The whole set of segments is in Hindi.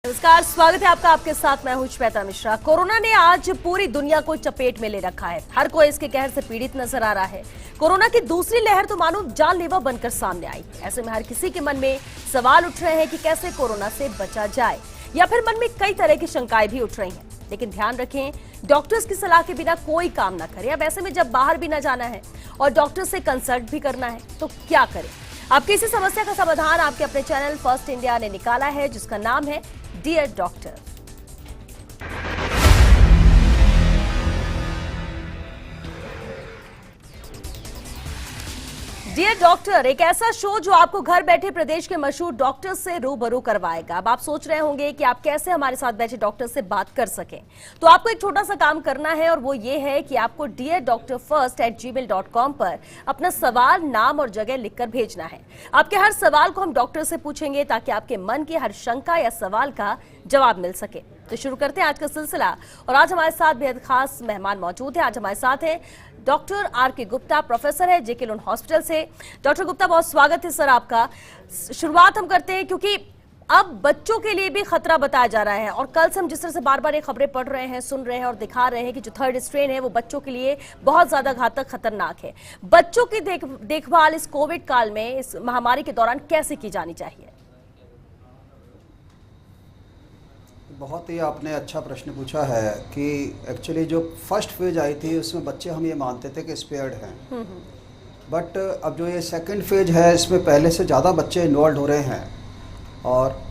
नमस्कार, स्वागत है आपका। आपके साथ मैं हूं श्वेता मिश्रा। कोरोना ने आज पूरी दुनिया को चपेट में ले रखा है। हर कोई इसके कहर से पीड़ित नजर आ रहा है। कोरोना की दूसरी लहर तो मानो जानलेवा बनकर सामने आई। ऐसे में हर किसी के मन में सवाल उठ रहे हैं कि कैसे कोरोना से बचा जाए, या फिर मन में कई तरह की शंकाएं भी उठ रही हैं। लेकिन ध्यान रखें, डॉक्टर्स की सलाह के बिना कोई काम ना करें। अब ऐसे में जब बाहर भी ना जाना है और डॉक्टर से कंसल्ट भी करना है तो क्या करें? आपकी इसी समस्या का समाधान आपके अपने चैनल फर्स्ट इंडिया ने निकाला है, जिसका नाम है डियर डॉक्टर। डियर डॉक्टर एक ऐसा शो जो आपको घर बैठे प्रदेश के मशहूर डॉक्टर से रूबरू करवाएगा। अब आप सोच रहे होंगे कि आप कैसे हमारे साथ बैठे डॉक्टर से बात कर सकें, तो आपको एक छोटा सा काम करना है, और वो ये है कि आपको deardoctorfirst@gmail.com पर अपना सवाल, नाम और जगह लिखकर भेजना है। आपके हर सवाल को हम डॉक्टर से पूछेंगे ताकि आपके मन की हर शंका या सवाल का जवाब मिल सके। तो शुरू करते हैं आज का सिलसिला, और आज हमारे साथ बेहद खास मेहमान मौजूद है। आज हमारे साथ है डॉक्टर आर.के. गुप्ता, प्रोफेसर है जे.के. लोन हॉस्पिटल से। डॉक्टर गुप्ता, बहुत स्वागत है सर आपका। शुरुआत हम करते हैं क्योंकि अब बच्चों के लिए भी खतरा बताया जा रहा है, और कल से हम जिस तरह से बार बार ये खबरें पढ़ रहे हैं, सुन रहे हैं और दिखा रहे हैं कि जो थर्ड स्ट्रेन है वो बच्चों के लिए बहुत ज्यादा घातक, खतरनाक है। बच्चों की देखभाल इस कोविड काल में, इस महामारी के दौरान कैसे की जानी चाहिए? बहुत ही आपने अच्छा प्रश्न पूछा है कि एक्चुअली जो फर्स्ट फेज आई थी उसमें बच्चे हम ये मानते थे कि स्पेयर्ड हैं, बट अब जो ये सेकंड फेज है इसमें पहले से ज़्यादा बच्चे इन्वॉल्व हो रहे हैं, और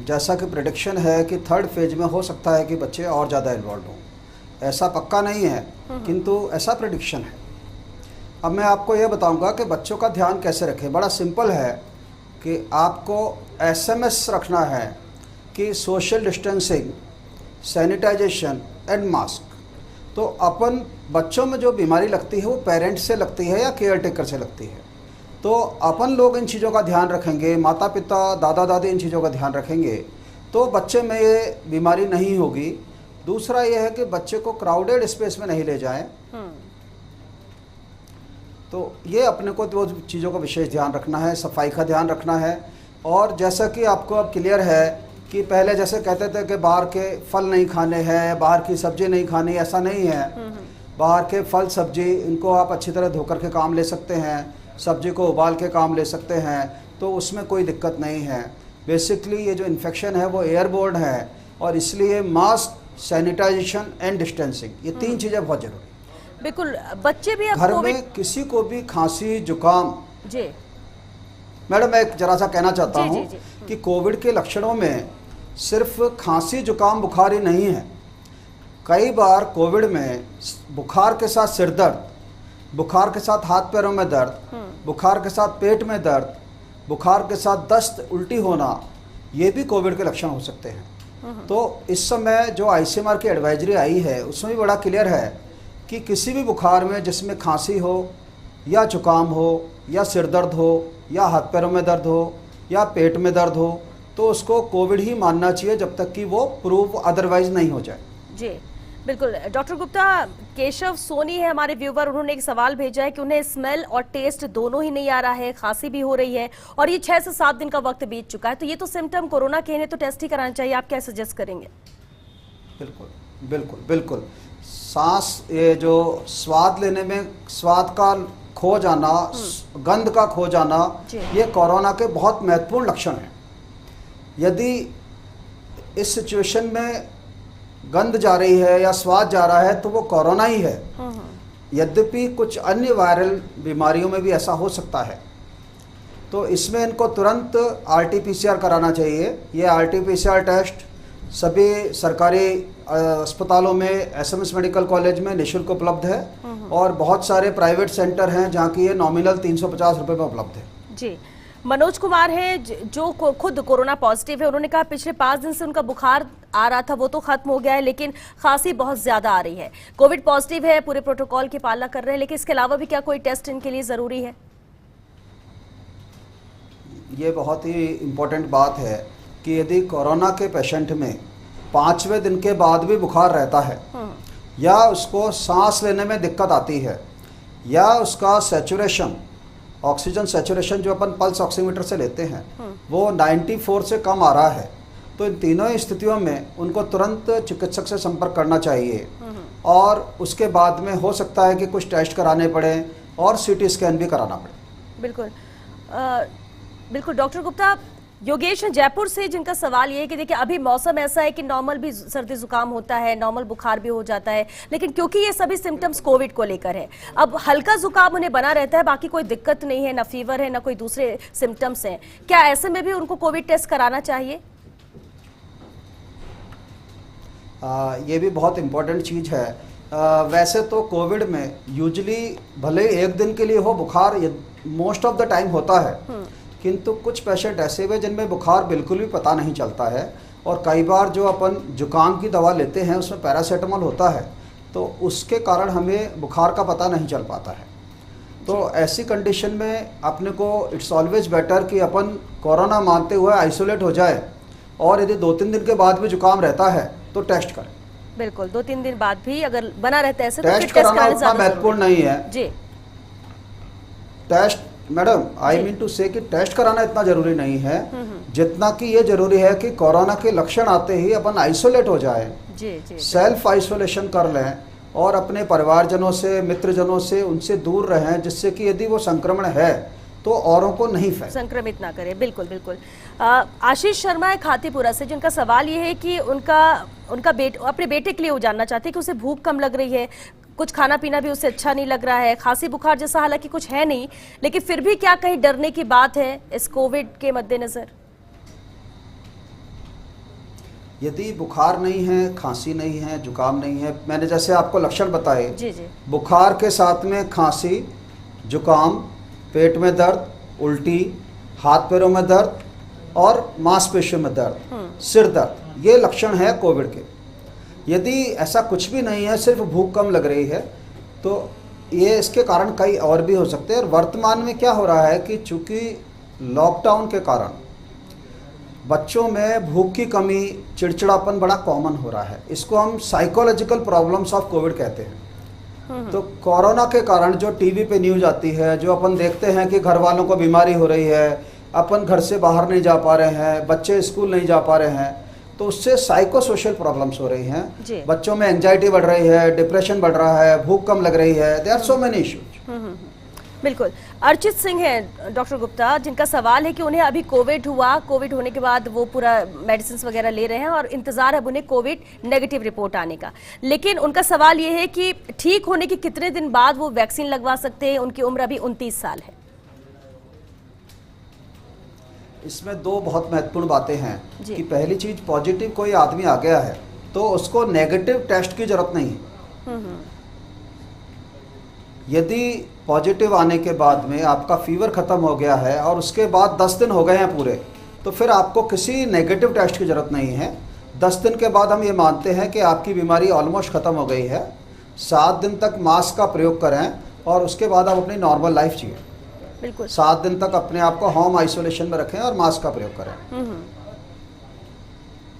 जैसा कि प्रेडिक्शन है कि थर्ड फेज में हो सकता है कि बच्चे और ज़्यादा इन्वॉल्व हों। ऐसा पक्का नहीं है, किंतु ऐसा प्रेडिक्शन है। अब मैं आपको ये बताऊंगा कि बच्चों का ध्यान कैसे रखें। बड़ा सिंपल है कि आपको SMS रखना है कि social distancing, sanitisation and mask. तो अपन बच्चों में जो बीमारी लगती है वो पेरेंट्स से लगती है या केयर टेकर से लगती है, तो अपन लोग इन चीज़ों का ध्यान रखेंगे, माता पिता, दादा दादी इन चीज़ों का ध्यान रखेंगे तो बच्चे में ये बीमारी नहीं होगी। दूसरा ये है कि बच्चे को क्राउडेड स्पेस में नहीं ले जाएं। तो ये अपने को दो चीज़ों का विशेष ध्यान रखना है, सफाई का ध्यान रखना है। और जैसा कि आपको अब क्लियर है कि पहले जैसे कहते थे कि बाहर के फल नहीं खाने हैं, बाहर की सब्जी नहीं खानी, ऐसा नहीं है। बाहर के फल सब्जी इनको आप अच्छी तरह धोकर के काम ले सकते हैं, सब्जी को उबाल के काम ले सकते हैं, तो उसमें कोई दिक्कत नहीं है। बेसिकली ये जो इन्फेक्शन है वो एयरबोर्न है, और इसलिए मास्क, सैनिटाइजेशन एंड डिस्टेंसिंग, ये तीन चीज़ें बहुत जरूरी। बिल्कुल। बच्चे भी घर में किसी को भी खांसी जुकाम, जी मैडम मैं जरा सा कहना चाहता हूँ कि कोविड के लक्षणों में सिर्फ खांसी जुकाम बुखार ही नहीं है। कई बार कोविड में बुखार के साथ सिर दर्द, बुखार के साथ हाथ पैरों में दर्द, बुखार के साथ पेट में दर्द, बुखार के साथ दस्त, उल्टी होना, ये भी कोविड के लक्षण हो सकते हैं। तो इस समय जो ICMR की एडवाइजरी आई है उसमें भी बड़ा क्लियर है कि किसी भी बुखार में जिसमें खांसी हो या जुकाम हो या सिर दर्द हो या हाथ पैरों में दर्द हो या पेट में दर्द हो, तो उसको कोविड ही मानना चाहिए जब तक कि वो प्रूव अदरवाइज नहीं हो जाए। जी बिल्कुल। डॉक्टर गुप्ता, केशव सोनी है हमारे व्यूवर, उन्होंने एक सवाल भेजा है कि उन्हें स्मेल और टेस्ट दोनों ही नहीं आ रहा है, खांसी भी हो रही है, और ये 6 से 7 दिन का वक्त बीत चुका है, तो ये तो सिम्टम कोरोना के हैं, तो टेस्ट ही कराना चाहिए। आप क्या सजेस्ट करेंगे? बिल्कुल बिल्कुल बिल्कुल। सांस, ये जो स्वाद लेने में स्वाद का खो जाना, गंध का खो जाना, ये कोरोना के बहुत महत्वपूर्ण लक्षण हैं। यदि इस सिचुएशन में गंध जा रही है या स्वाद जा रहा है तो वो कोरोना ही है। यद्यपि कुछ अन्य वायरल बीमारियों में भी ऐसा हो सकता है, तो इसमें इनको तुरंत RT-PCR कराना चाहिए। ये RT-PCR टेस्ट सभी सरकारी अस्पतालों में, SMS मेडिकल कॉलेज में निःशुल्क उपलब्ध है, और बहुत सारे प्राइवेट सेंटर हैं जहाँ की ये नॉमिनल 350 रुपये में उपलब्ध है। जी। मनोज कुमार है जो खुद कोरोना पॉजिटिव है, उन्होंने कहा पिछले 5 दिन से उनका बुखार आ रहा था, वो तो खत्म हो गया है, लेकिन खांसी बहुत ज्यादा आ रही है। कोविड पॉजिटिव है, पूरे प्रोटोकॉल की पालना कर रहे हैं, लेकिन इसके अलावा भी क्या कोई टेस्ट इनके लिए जरूरी है? ये बहुत ही इम्पोर्टेंट बात है कि यदि कोरोना के पेशेंट में 5वें दिन के बाद भी बुखार रहता है, या उसको सांस लेने में दिक्कत आती है, या उसका सैचुरेशन, ऑक्सीजन सैचुरेशन जो अपन पल्स ऑक्सीमीटर से लेते हैं वो 94 से कम आ रहा है, तो इन तीनों स्थितियों में उनको तुरंत चिकित्सक से संपर्क करना चाहिए और उसके बाद में हो सकता है कि कुछ टेस्ट कराने पड़े और सीटी स्कैन भी कराना पड़े। बिल्कुल बिल्कुल डॉक्टर गुप्ता, योगेश जयपुर से जिनका सवाल ये है कि देखिए अभी मौसम ऐसा है कि नॉर्मल भी सर्दी जुकाम होता है, नॉर्मल बुखार भी हो जाता है, लेकिन क्योंकि ये सभी सिम्टम्स कोविड को लेकर है, अब हल्का जुकाम उन्हें बना रहता है, बाकी कोई दिक्कत नहीं है, ना फीवर है ना कोई दूसरे सिम्टम्स हैं, क्या ऐसे में भी उनको कोविड टेस्ट कराना चाहिए? ये भी बहुत इम्पोर्टेंट चीज़ है। वैसे तो कोविड में यूजली भले एक दिन के लिए हो बुखार मोस्ट ऑफ द टाइम होता है, किंतु कुछ पेशेंट ऐसे हुए जिनमें बुखार बिल्कुल भी पता नहीं चलता है और कई बार जो अपन जुकाम की दवा लेते हैं उसमें पैरासीटामोल होता है तो उसके कारण हमें बुखार का पता नहीं चल पाता है। तो ऐसी कंडीशन में अपने को इट्स ऑलवेज बेटर कि अपन कोरोना मानते हुए आइसोलेट हो जाए और यदि 2-3 दिन के बाद भी जुकाम रहता है तो टेस्ट करें। बिल्कुल, 2-3 दिन बाद भी अगर बना रहता है ऐसे तो टेस्ट कराना उतना महत्वपूर्ण नहीं है जी। Test madam I mean to say कि टेस्ट कराना इतना जरूरी नहीं है जितना कि ये जरूरी है कि कोरोना के लक्षण आते ही अपन आइसोलेट हो जाए, जी, सेल्फ आइसोलेशन कर लें और अपने परिवारजनों से मित्रजनों से उनसे दूर रहें, जिससे कि यदि वो संक्रमण है तो औरों को नहीं फैले, संक्रमित ना करे। बिल्कुल बिल्कुल। आशीष शर्मा है खातीपुरा से, जिनका सवाल ये है कि उनका अपने बेटे के लिए वो जानना चाहते हैं कि उसे भूख कम लग रही है, कुछ खाना पीना भी उसे अच्छा नहीं लग रहा है, खांसी बुखार जैसा हालांकि कुछ है नहीं, लेकिन फिर भी क्या कहीं डरने की बात है इस कोविड के मद्देनजर? यदि बुखार नहीं है, खांसी नहीं है, जुकाम नहीं है, मैंने जैसे आपको लक्षण बताए, जी, बुखार के साथ में खांसी, जुकाम, पेट में दर्द, उल्टी, हाथ पैरों में दर्द और मांसपेशियों में दर्द, सिर दर्द, ये लक्षण है कोविड के। यदि ऐसा कुछ भी नहीं है, सिर्फ भूख कम लग रही है, तो ये इसके कारण कई और भी हो सकते हैं। और वर्तमान में क्या हो रहा है कि चूंकि लॉकडाउन के कारण बच्चों में भूख की कमी, चिड़चिड़ापन बड़ा कॉमन हो रहा है, इसको हम साइकोलॉजिकल प्रॉब्लम्स ऑफ कोविड कहते हैं। तो कोरोना के कारण जो टीवी पे न्यूज आती है, जो अपन देखते हैं कि घर वालों को बीमारी हो रही है, अपन घर से बाहर नहीं जा पा रहे हैं, बच्चे स्कूल नहीं जा पा रहे हैं, तो उससे साइको सोशल प्रॉब्लम्स हो रही हैं, बच्चों में एंजाइटी बढ़ रही है, डिप्रेशन बढ़ रहा है, भूख कम लग रही है, there are so many issues. बिल्कुल। अर्चित सिंह है डॉक्टर गुप्ता, जिनका सवाल है कि उन्हें अभी कोविड हुआ, कोविड होने के बाद वो पूरा मेडिसिन वगैरह ले रहे हैं और इंतजार है उन्हें कोविड नेगेटिव रिपोर्ट आने का, लेकिन उनका सवाल ये है कि ठीक होने के कितने दिन बाद वो वैक्सीन लगवा सकते हैं? उनकी उम्र अभी 29 साल है। इसमें दो बहुत महत्वपूर्ण बातें हैं कि पहली चीज, पॉजिटिव कोई आदमी आ गया है तो उसको नेगेटिव टेस्ट की जरूरत नहीं है। यदि पॉजिटिव आने के बाद में आपका फीवर खत्म हो गया है और उसके बाद 10 दिन हो गए हैं पूरे, तो फिर आपको किसी नेगेटिव टेस्ट की जरूरत नहीं है। 10 दिन के बाद हम ये मानते हैं कि आपकी बीमारी ऑलमोस्ट ख़त्म हो गई है। 7 दिन तक मास्क का प्रयोग करें और उसके बाद आप अपनी नॉर्मल लाइफ जिए। बिल्कुल 7 दिन तक अपने आप को होम आइसोलेशन में रखें और मास्क का प्रयोग करें।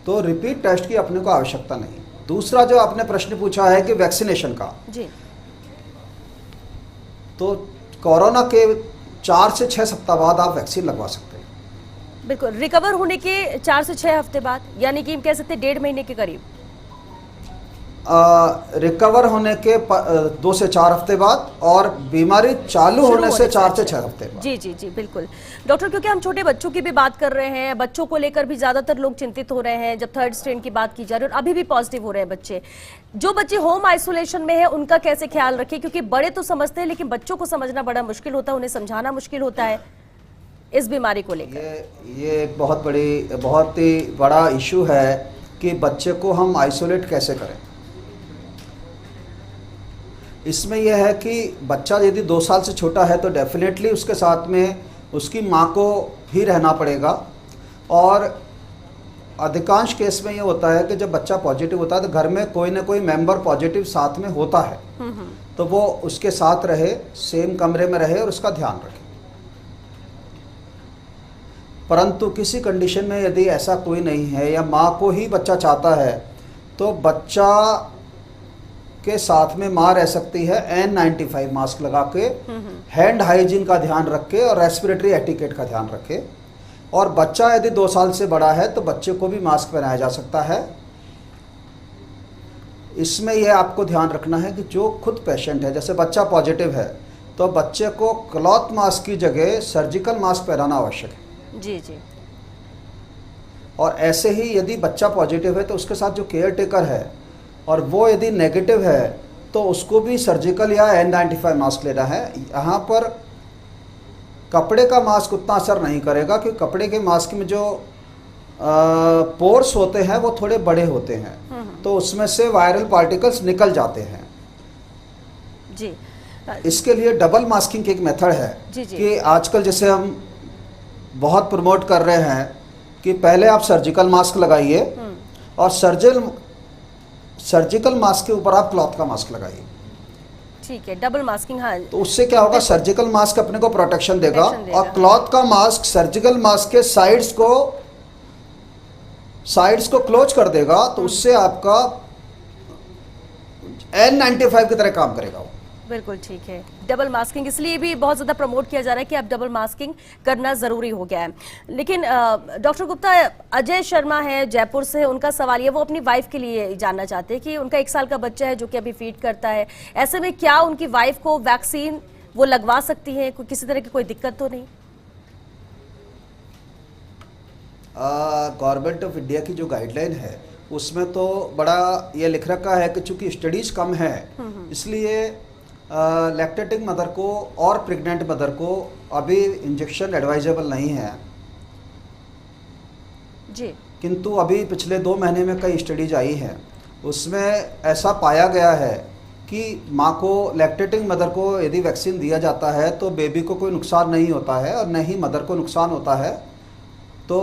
तो रिपीट टेस्ट की अपने को आवश्यकता नहीं। दूसरा जो आपने प्रश्न पूछा है कि वैक्सीनेशन का जी, तो कोरोना के 4 से 6 सप्ताह बाद आप वैक्सीन लगवा सकते हैं। बिल्कुल, रिकवर होने के 4 से 6 हफ्ते बाद, यानी कि हम कह सकते हैं 1.5 महीने के करीब। रिकवर होने के 2 से 4 हफ्ते बाद और बीमारी चालू होने से 4 से 6 हफ्ते बाद। जी बिल्कुल डॉक्टर, क्योंकि हम छोटे बच्चों की भी बात कर रहे हैं, बच्चों को लेकर भी ज्यादातर लोग चिंतित हो रहे हैं। जब 3rd स्ट्रेन की बात की जा रही है और अभी भी पॉजिटिव हो रहे हैं बच्चे, जो बच्चे होम आइसोलेशन में है उनका कैसे ख्याल रखें? क्योंकि बड़े तो समझते हैं लेकिन बच्चों को समझना बड़ा मुश्किल होता है, उन्हें समझाना मुश्किल होता है इस बीमारी को लेकर। ये एक बहुत ही बड़ा इशू है कि बच्चे को हम आइसोलेट कैसे करें। इसमें यह है कि बच्चा यदि 2 साल से छोटा है तो डेफिनेटली उसके साथ में उसकी माँ को ही रहना पड़ेगा। और अधिकांश केस में ये होता है कि जब बच्चा पॉजिटिव होता है तो घर में कोई ना कोई मेंबर पॉजिटिव साथ में होता है, तो वो उसके साथ रहे, सेम कमरे में रहे और उसका ध्यान रखे। परंतु किसी कंडीशन में यदि ऐसा कोई नहीं है या माँ को ही बच्चा चाहता है तो बच्चा के साथ में माँ रह सकती है N95 मास्क लगा के, हैंड हाइजीन का ध्यान रख के और रेस्पिरेटरी एटिकेट का ध्यान रखे। और बच्चा यदि 2 साल से बड़ा है तो बच्चे को भी मास्क पहनाया जा सकता है। इसमें यह आपको ध्यान रखना है कि जो खुद पेशेंट है, जैसे बच्चा पॉजिटिव है तो बच्चे को क्लॉथ मास्क की जगह सर्जिकल मास्क पहनाना आवश्यक है। जी जी। और ऐसे ही यदि बच्चा पॉजिटिव है तो उसके साथ जो केयर टेकर है और वो यदि नेगेटिव है तो उसको भी सर्जिकल या N95 मास्क लेना है। यहाँ पर कपड़े का मास्क उतना असर नहीं करेगा क्योंकि कपड़े के मास्क में जो पोर्स होते हैं वो थोड़े बड़े होते हैं, तो उसमें से वायरल पार्टिकल्स निकल जाते हैं। जी। इसके लिए डबल मास्किंग की एक मेथड है जी जी। कि आजकल जैसे हम बहुत प्रमोट कर रहे हैं कि पहले आप सर्जिकल मास्क लगाइए और सर्जिकल मास्क के ऊपर आप क्लॉथ का मास्क लगाइए। ठीक है, डबल मास्किंग। हाँ, तो उससे क्या होगा, सर्जिकल मास्क अपने को प्रोटेक्शन देगा देगा। और क्लॉथ का मास्क सर्जिकल मास्क के साइड्स को क्लोज कर देगा, तो उससे आपका N95 की तरह काम करेगा वो। बिल्कुल ठीक है। डबल मास्किंग इसलिए भी बहुत ज़्यादा प्रमोट किया जा रहा है कि अब डबल मास्किंग करना ज़रूरी हो गया है। लेकिन डॉक्टर गुप्ता, अजय शर्मा है जयपुर से, उनका सवाल ये, वो अपनी वाइफ के लिए जानना चाहते हैं कि उनका 1 साल का बच्चा है जो कि अभी फीड करता है, ऐसे में क्या उनकी वाइफ को वैक्सीन वो लगवा सकती है? किसी तरह की कोई दिक्कत तो नहीं? गवर्नमेंट ऑफ इंडिया की जो गाइडलाइन है उसमें तो बड़ा ये लिख रखा है कि चूंकि स्टडीज कम है इसलिए लैक्टेटिंग मदर को और प्रेग्नेंट मदर को अभी इंजेक्शन एडवाइजेबल नहीं है जी। किंतु अभी पिछले 2 महीने में कई स्टडीज आई हैं, उसमें ऐसा पाया गया है कि माँ को, लैक्टेटिंग मदर को यदि वैक्सीन दिया जाता है तो बेबी को कोई नुकसान नहीं होता है और न ही मदर को नुकसान होता है। तो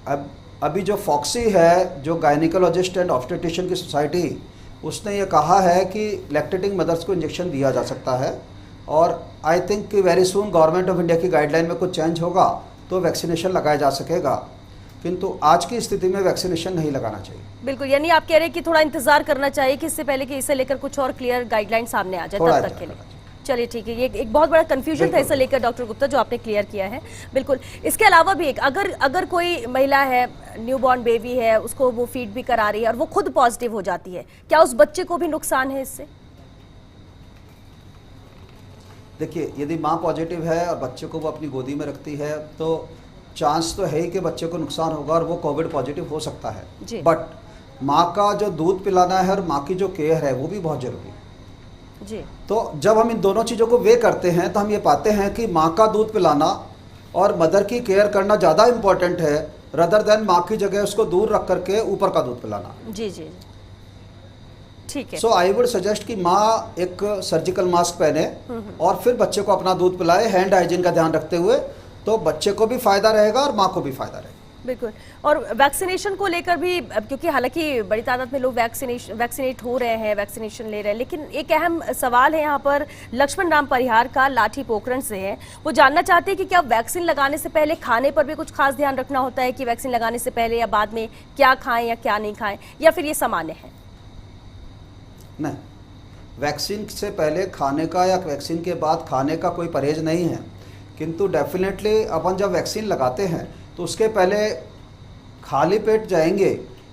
अब अभी जो फॉक्सी है, जो गायनिकोलॉजिस्ट एंड ऑब्स्टेट्रिशियन की सोसाइटी, उसने ये कहा है कि लैक्टेटिंग मदर्स को इंजेक्शन दिया जा सकता है और आई थिंक कि very soon government of India की गाइडलाइन में कुछ चेंज होगा तो वैक्सीनेशन लगाया जा सकेगा, किंतु आज की स्थिति में वैक्सीनेशन नहीं लगाना चाहिए। बिल्कुल, यानी आप कह रहे हैं कि थोड़ा इंतजार करना चाहिए कि इससे पहले कि इसे लेकर कुछ और क्लियर गाइडलाइन सामने आ जाए, तब तक के लिए। चलिए ठीक है, ये एक बहुत बड़ा कंफ्यूजन था इसे लेकर डॉक्टर गुप्ता जो आपने क्लियर किया है। बिल्कुल, इसके अलावा भी एक, अगर कोई महिला है, न्यूबॉर्न बेबी है, उसको वो फीड भी करा रही है और वो खुद पॉजिटिव हो जाती है, क्या उस बच्चे को भी नुकसान है इससे? देखिए, यदि माँ पॉजिटिव है और बच्चे को वो अपनी गोदी में रखती है तो चांस तो है ही कि बच्चे को नुकसान होगा और वो कोविड पॉजिटिव हो सकता है। बट माँ का जो दूध पिलाना है और माँ की जो केयर है वो भी बहुत जरूरी है जी। तो जब हम इन दोनों चीज़ों को वे करते हैं तो हम ये पाते हैं कि माँ का दूध पिलाना और मदर की केयर करना ज़्यादा इम्पोर्टेंट है रदर देन माँ की जगह उसको दूर रख करके ऊपर का दूध पिलाना। जी जी, ठीक है। सो आई वुड सजेस्ट कि माँ एक सर्जिकल मास्क पहने और फिर बच्चे को अपना दूध पिलाए, हैंड हाइजीन का ध्यान रखते हुए, तो बच्चे को भी फायदा रहेगा और माँ को भी फायदा रहेगा। बिल्कुल। और वैक्सीनेशन को लेकर भी, क्योंकि हालांकि बड़ी तादाद में लोग वैक्सीनेट हो रहे हैं, वैक्सीनेशन ले रहे हैं, लेकिन एक अहम सवाल है यहाँ पर लक्ष्मण राम परिहार का, लाठी पोखरण से है। वो जानना चाहते हैं कि क्या वैक्सीन लगाने से पहले खाने पर भी कुछ खास ध्यान रखना होता है कि वैक्सीन लगाने से पहले या बाद में क्या खाएं या क्या नहीं खाएं, या फिर ये सामान्य है? नहीं, वैक्सीन से पहले खाने का या वैक्सीन के बाद खाने का कोई परहेज नहीं है, किंतु डेफिनेटली अपन जब वैक्सीन लगाते हैं तो उसके पहले खाली पेट जाएंगे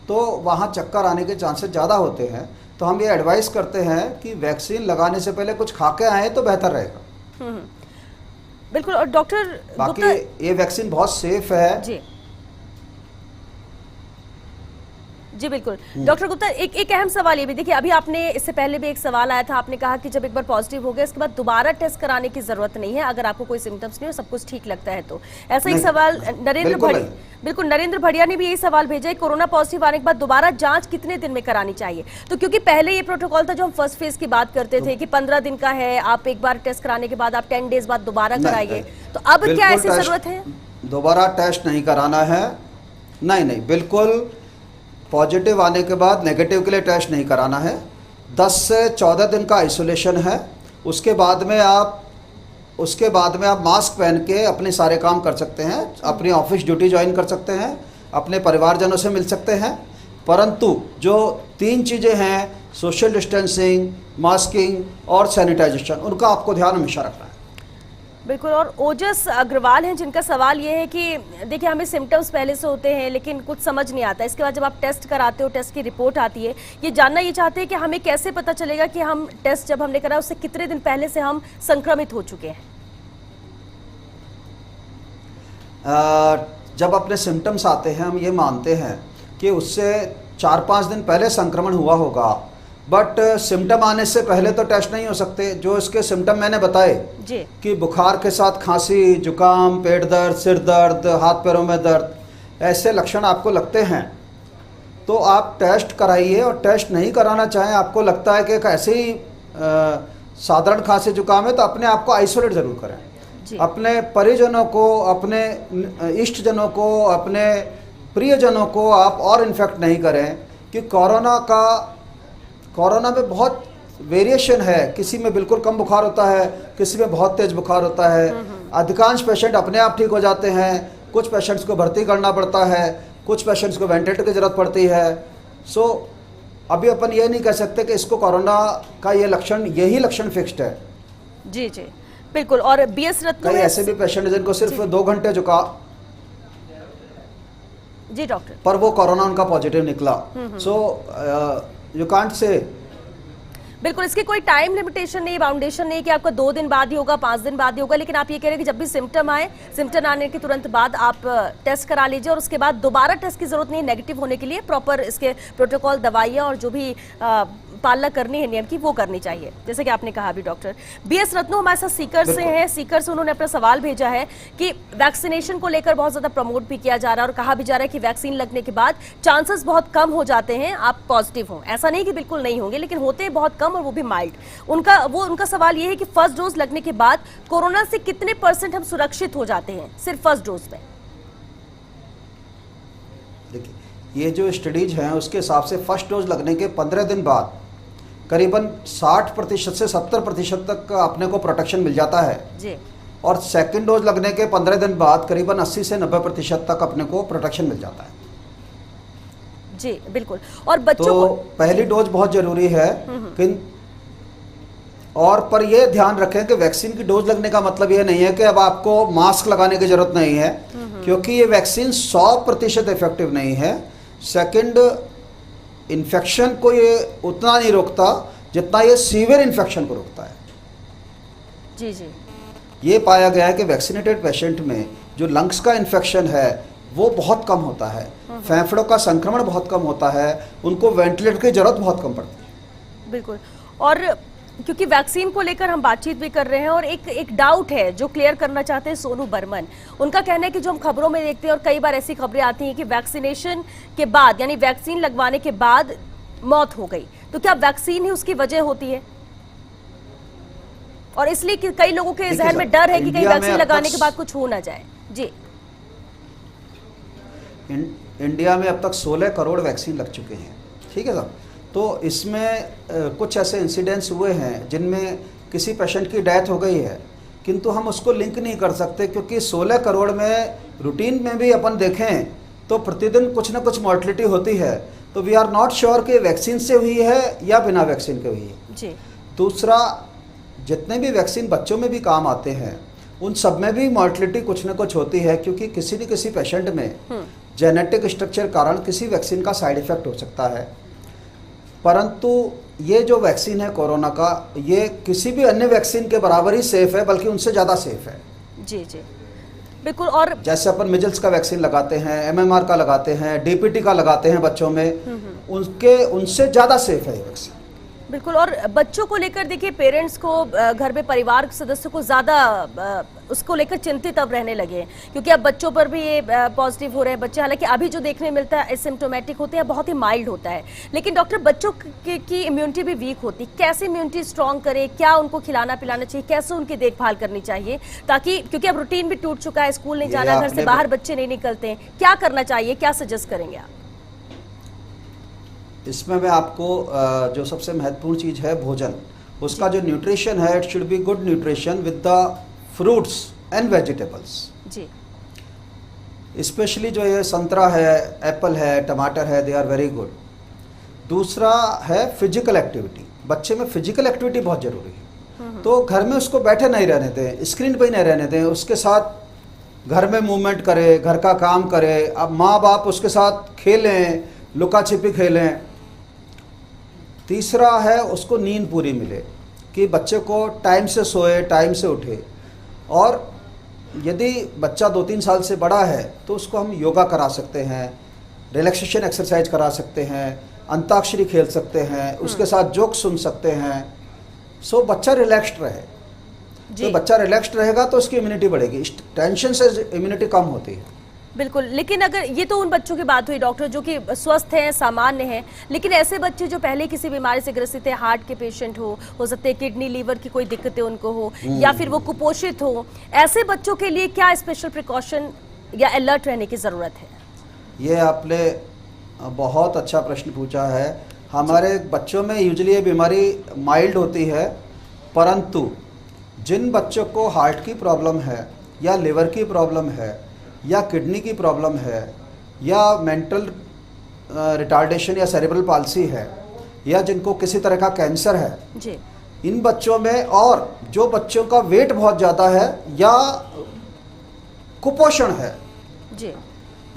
तो वहाँ चक्कर आने के चांसेस ज़्यादा होते हैं। तो हम ये एडवाइस करते हैं कि वैक्सीन लगाने से पहले कुछ खा के आए तो बेहतर रहेगा। बिल्कुल। और डॉक्टर बाकी ये वैक्सीन बहुत सेफ है जी। जी बिल्कुल। डॉक्टर गुप्ता, एक अहम सवाल ये भी, देखिए अभी आपने, इससे पहले भी एक सवाल आया था, आपने कहा कि जब एक बार पॉजिटिव हो गया इसके बाद दोबारा टेस्ट कराने की जरूरत नहीं है अगर आपको कोई सिम्टम्स नहीं हो, सब कुछ ठीक लगता है तो। ऐसा एक सवाल नरेंद्र भड़िया ने भी यही सवाल भेजा है, कोरोना पॉजिटिव आने के बाद दोबारा जांच कितने दिन में करानी चाहिए? तो क्योंकि पहले ये प्रोटोकॉल था जो हम फर्स्ट फेज की बात करते थे कि 15 दिन का है, आप एक बार टेस्ट कराने के बाद आप 10 डेज बाद दोबारा कराइए, तो अब क्या ऐसी जरूरत है? दोबारा टेस्ट नहीं कराना है, नहीं, बिल्कुल पॉजिटिव आने के बाद नेगेटिव के लिए टेस्ट नहीं कराना है। 10 से 14 दिन का आइसोलेशन है, उसके बाद में आप मास्क पहन के अपने सारे काम कर सकते हैं, अपनी ऑफिस ड्यूटी ज्वाइन कर सकते हैं, अपने परिवारजनों से मिल सकते हैं, परंतु जो 3 चीज़ें हैं, सोशल डिस्टेंसिंग, मास्किंग और सैनिटाइजेशन, उनका आपको ध्यान हमेशा रखना है। बिल्कुल। और ओजस अग्रवाल हैं जिनका सवाल ये है कि देखिए हमें सिम्टम्स पहले से होते हैं लेकिन कुछ समझ नहीं आता, इसके बाद जब आप टेस्ट कराते हो, टेस्ट की रिपोर्ट आती है, ये जानना ये चाहते हैं कि हमें कैसे पता चलेगा कि हम टेस्ट जब हमने करा उससे कितने दिन पहले से हम संक्रमित हो चुके हैं। जब अपने सिम्टम्स आते हैं हम ये मानते हैं कि उससे 4-5 दिन पहले संक्रमण हुआ होगा, बट सिम्टम आने से पहले तो टेस्ट नहीं हो सकते। जो इसके सिम्टम मैंने बताए जी। कि बुखार के साथ खांसी, जुकाम, पेट दर्द, सिर दर्द, हाथ पैरों में दर्द, ऐसे लक्षण आपको लगते हैं तो आप टेस्ट कराइए। और टेस्ट नहीं कराना चाहें, आपको लगता है कि एक ऐसे ही साधारण खांसी जुकाम है, तो अपने आप को आइसोलेट ज़रूर करें। अपने परिजनों को, अपने इष्टजनों को, अपने प्रियजनों को आप और इन्फेक्ट नहीं करें कि कोरोना में बहुत वेरिएशन है। किसी में बिल्कुल कम बुखार होता है, किसी में बहुत तेज बुखार होता है। अधिकांश पेशेंट अपने आप ठीक हो जाते हैं, कुछ पेशेंट्स को भर्ती करना पड़ता है, कुछ पेशेंट्स को वेंटिलेटर की ज़रूरत पड़ती है। सो अभी अपन ये नहीं कह सकते कि इसको कोरोना का यही लक्षण फिक्स्ड है। जी जी बिल्कुल। और बीएस रत्न कई ऐसे भी पेशेंट जिनको सिर्फ 2 घंटे जुकाम, जी डॉक्टर, पर वो कोरोना उनका पॉजिटिव निकला। So you can't say. बिल्कुल, इसकी कोई टाइम लिमिटेशन नहीं, बाउंडेशन नहीं कि आपका 2 दिन बाद ही होगा, 5 दिन बाद ही होगा, लेकिन आप ये कह रहे हैं कि जब भी सिम्टम आए, सिम्टम आने के तुरंत बाद आप टेस्ट करा लीजिए और उसके बाद दोबारा टेस्ट की जरूरत नहीं, नेगेटिव होने के लिए प्रॉपर इसके प्रोटोकॉल, दवाइयाँ और जो भी पालना करनी है नियम की वो करनी चाहिए, जैसे कि आपने कहा अभी। डॉक्टर बीएस रत्नो हमारे साथ सीकर से हैं। सीकर से उन्होंने अपना सवाल भेजा है कि वैक्सीनेशन को लेकर बहुत ज्यादा प्रमोट भी किया जा रहा है और कहा भी जा रहा है कि वैक्सीन लगने के बाद चांसेस बहुत कम हो जाते हैं आप पॉजिटिव हों। ऐसा नहीं कि बिल्कुल नहीं होंगे, लेकिन होते हैं बहुत कम और वो भी माइल्ड। उनका सवाल ये है कि फर्स्ट डोज लगने के बाद कोरोना से कितने % हम सुरक्षित हो जाते हैं सिर्फ फर्स्ट डोज में? देखिए, ये जो स्टडीज हैं उसके हिसाब से फर्स्ट डोज लगने के 15 दिन बाद करीबन 60% से 70% तक अपने को प्रोटेक्शन मिल जाता है जी। और सेकंड डोज लगने के 15 दिन बाद करीबन 80 से 90% तक अपने को प्रोटेक्शन मिल जाता है। जी बिल्कुल। और बच्चों तो को पहली डोज बहुत जरूरी है। और पर यह ध्यान रखें कि वैक्सीन की डोज लगने का मतलब यह नहीं है कि अब आपको मास्क लगाने की जरूरत नहीं है, क्योंकि ये वैक्सीन 100% इफेक्टिव नहीं है। सेकंड, इन्फेक्शन को ये उतना नहीं रोकता जितना ये सीवियर इन्फेक्शन को रोकता है। जी जी। ये पाया गया है कि वैक्सीनेटेड पेशेंट में जो लंग्स का इन्फेक्शन है वो बहुत कम होता है, फेफड़ों का संक्रमण बहुत कम होता है, उनको वेंटिलेटर की जरूरत बहुत कम पड़ती है। बिल्कुल। और क्योंकि वैक्सीन को लेकर हम बातचीत भी कर रहे हैं और एक डाउट है जो क्लियर करना चाहते हैं सोनू बर्मन। उनका कहना है कि जो हम खबरों में देखते हैं और कई बार ऐसी खबरें आती हैं कि वैक्सीनेशन के बाद यानी वैक्सीन लगवाने के बाद मौत हो गई, तो क्या वैक्सीन ही उसकी वजह होती है? और इसलिए कि कई लोगों के जहन में डर है कि कहीं वैक्सीन लगाने के बाद कुछ हो ना जाए। जी। इंडिया में अब तक 16 करोड़ वैक्सीन लग चुके हैं, ठीक है साहब। तो इसमें कुछ ऐसे इंसिडेंट्स हुए हैं जिनमें किसी पेशेंट की डेथ हो गई है, किंतु हम उसको लिंक नहीं कर सकते क्योंकि 16 करोड़ में रूटीन में भी अपन देखें तो प्रतिदिन कुछ ना कुछ मॉर्टलिटी होती है। तो वी आर नॉट श्योर कि वैक्सीन से हुई है या बिना वैक्सीन के हुई है। जी। दूसरा, जितने भी वैक्सीन बच्चों में भी काम आते हैं उन सब में भी मॉर्टलिटी कुछ ना कुछ होती है, क्योंकि किसी न किसी पेशेंट में जेनेटिक स्ट्रक्चर कारण किसी वैक्सीन का साइड इफेक्ट हो सकता है। परंतु ये जो वैक्सीन है कोरोना का, ये किसी भी अन्य वैक्सीन के बराबर ही सेफ है, बल्कि उनसे ज़्यादा सेफ है। जी जी बिल्कुल। और जैसे अपन मिजल्स का वैक्सीन लगाते हैं, MMR का लगाते हैं, DPT का लगाते हैं बच्चों में, उनसे ज़्यादा सेफ है ये वैक्सीन। बिल्कुल। और बच्चों को लेकर देखिए पेरेंट्स को, घर में परिवार के सदस्यों को ज़्यादा उसको लेकर चिंतित अब रहने लगे हैं, क्योंकि अब बच्चों पर भी ये पॉजिटिव हो रहे हैं बच्चे। हालांकि अभी जो देखने मिलता है एसिम्प्टोमेटिक होते हैं, बहुत ही माइल्ड होता है, लेकिन डॉक्टर बच्चों की इम्यूनिटी भी वीक होती है। कैसे इम्यूनिटी स्ट्रॉन्ग करें, क्या उनको खिलाना पिलाना चाहिए, कैसे उनकी देखभाल करनी चाहिए, ताकि क्योंकि अब रूटीन भी टूट चुका है, स्कूल नहीं जाना, घर से बाहर बच्चे नहीं निकलते हैं, क्या करना चाहिए, क्या सजेस्ट करेंगे आप? इसमें मैं आपको जो सबसे महत्वपूर्ण चीज़ है भोजन, उसका जो न्यूट्रिशन है, it should be good nutrition with the fruits and vegetables. जी। स्पेशली जो ये संतरा है, एप्पल है, टमाटर है, दे आर वेरी गुड। दूसरा है फिजिकल एक्टिविटी। बच्चे में फिजिकल एक्टिविटी बहुत ज़रूरी है। तो घर में उसको बैठे नहीं रहने दें, स्क्रीन पे ही नहीं रहने दें, उसके साथ घर में मूवमेंट करे, घर का काम करे। अब माँ बाप उसके साथ खेलें, लुका छिपी खेलें। तीसरा है उसको नींद पूरी मिले, कि बच्चे को टाइम से सोए, टाइम से उठे। और यदि बच्चा 2-3 साल से बड़ा है तो उसको हम योगा करा सकते हैं, रिलैक्सेशन एक्सरसाइज करा सकते हैं, अंताक्षरी खेल सकते हैं, उसके साथ जोक सुन सकते हैं। सो बच्चा रिलैक्स्ड रहे। तो बच्चा रिलैक्स्ड रहेगा तो उसकी इम्यूनिटी बढ़ेगी। टेंशन से इम्यूनिटी कम होती है। बिल्कुल, लेकिन अगर ये तो उन बच्चों की बात हुई डॉक्टर जो कि स्वस्थ हैं, सामान्य हैं, लेकिन ऐसे बच्चे जो पहले किसी बीमारी से ग्रसित है, हार्ट के पेशेंट हो सकते हैं किडनी लीवर की कोई दिक्कतें उनको हो, या फिर वो कुपोषित हो, ऐसे बच्चों के लिए क्या स्पेशल प्रिकॉशन या अलर्ट रहने की ज़रूरत है? ये आपने बहुत अच्छा प्रश्न पूछा है। हमारे बच्चों में यूजुअली ये बीमारी माइल्ड होती है, परंतु जिन बच्चों को हार्ट की प्रॉब्लम है या लिवर की प्रॉब्लम है या किडनी की प्रॉब्लम है या मेंटल रिटार्डेशन या सेरेब्रल पाल्सी है या जिनको किसी तरह का कैंसर है जी, इन बच्चों में, और जो बच्चों का वेट बहुत ज़्यादा है या कुपोषण है जी,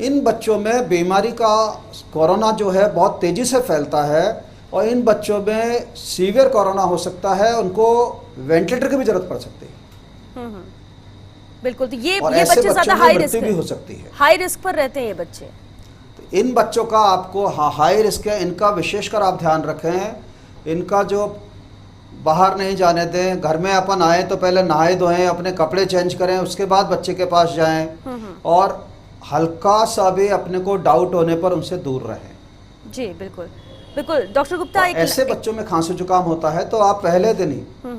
इन बच्चों में बीमारी का कोरोना जो है बहुत तेज़ी से फैलता है और इन बच्चों में सीवियर कोरोना हो सकता है, उनको वेंटिलेटर की भी जरूरत पड़ सकती है। बिल्कुल। तो ये ऐसे बच्चे ज्यादा हाई रिस्क भी हो सकती है, हाई रिस्क पर रहते हैं ये बच्चे। तो इन बच्चों का आपको हाई रिस्क है, इनका विशेषकर आप ध्यान रखें। इनका जो बाहर नहीं जाने दें, घर में अपन आए तो पहले नहाए धोएं, अपने कपड़े चेंज करें, उसके बाद बच्चे के पास जाएं और हल्का सा भी अपने को डाउट होने पर उनसे दूर रहें। जी बिल्कुल बिल्कुल। डॉक्टर गुप्ता, ऐसे बच्चों में खांसी जुकाम होता है तो आप पहले दिन ही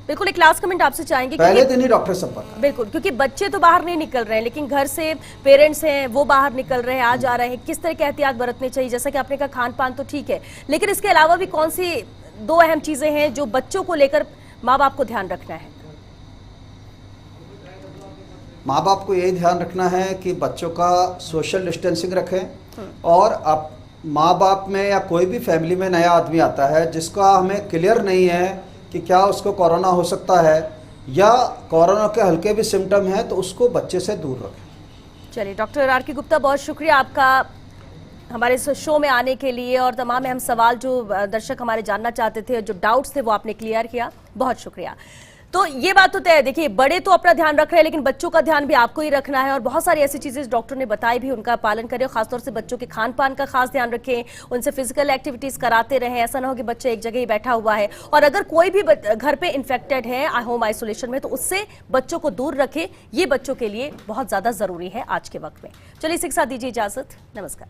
बिल्कुल एक लास्ट कमेंट आपसे चाहेंगे, पहले दिन ही डॉक्टर से संपर्क करें। बिल्कुल, क्योंकि बच्चे तो बाहर नहीं निकल रहे हैं, लेकिन घर से पेरेंट्स हैं वो बाहर निकल रहे हैं, आ जा रहे हैं, किस तरह की एहतियात बरतनी चाहिए? जैसा कि आपने कहा खान पान तो ठीक है, लेकिन इसके अलावा भी कौन सी 2 अहम चीजें हैं जो बच्चों को लेकर माँ बाप को ध्यान रखना है? माँ बाप को यही ध्यान रखना है कि बच्चों का सोशल डिस्टेंसिंग रखें। और अब माँ बाप में या कोई भी फैमिली में नया आदमी आता है जिसका हमें क्लियर नहीं है कि क्या उसको कोरोना हो सकता है या कोरोना के हल्के भी सिम्टम हैं, तो उसको बच्चे से दूर रखें। चलिए डॉक्टर आर.के. गुप्ता, बहुत शुक्रिया आपका हमारे इस शो में आने के लिए, और तमाम अहम सवाल जो दर्शक हमारे जानना चाहते थे, जो डाउट्स थे वो आपने क्लियर किया, बहुत शुक्रिया। तो ये बात तो तय है, देखिए बड़े तो अपना ध्यान रख रहे हैं, लेकिन बच्चों का ध्यान भी आपको ही रखना है, और बहुत सारी ऐसी चीजें डॉक्टर ने बताई भी, उनका पालन करें। खासतौर से बच्चों के खान पान का खास ध्यान रखें, उनसे फिजिकल एक्टिविटीज कराते रहें। ऐसा ना हो कि बच्चा एक जगह ही बैठा हुआ है, और अगर कोई भी घर पे इन्फेक्टेड है होम आइसोलेशन में, तो उससे बच्चों को दूर रखें। ये बच्चों के लिए बहुत ज्यादा जरूरी है आज के वक्त में। चलिए इसी के साथ दीजिए इजाजत, नमस्कार।